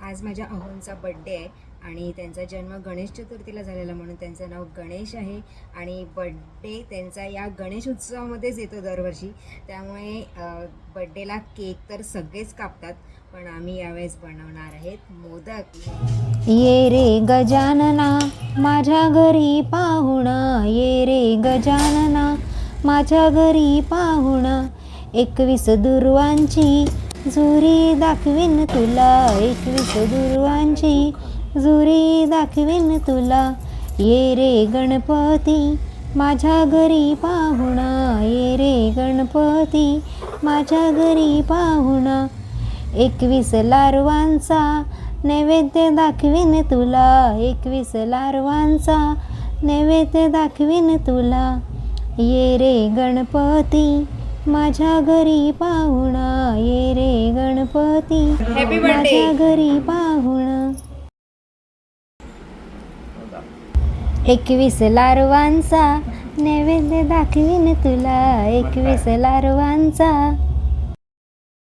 आज माझ्या अहोंचा बड्डे आहे आणि त्यांचा जन्म गणेश चतुर्थीला झालेला म्हणून त्यांचं नाव गणेश आहे आणि बड्डे त्यांचा या गणेश उत्सवामध्येच येतो दरवर्षी. त्यामुळे बड्डेला केक तर सगळेच कापतात, पण आम्ही यावेळेस बनवणार आहेत मोदक. ये रे गजानना माझ्या घरी पाहुणा, ये रे गजानना माझ्या घरी पाहुणा, 21 दुर्वांची जुरी दाखवीन तुला, 21 दुर्वांची जुरी दाखवीन तुला. ये रे गणपती माझ्या घरी पाहुणा, ये रे गणपती माझ्या घरी पाहुणा, 21 लारवांचा नैवेद्य दाखवीन तुला, 21 लारवांचा नैवेद्य दाखवीन तुला. ये रे गणपती माझ्या घरी पाहुणा, ये रे गणपती माझ्या घरी पाहुणा. 21 लारवांचा नैवेद्य दाखवीन तुला, 21 लारवांचा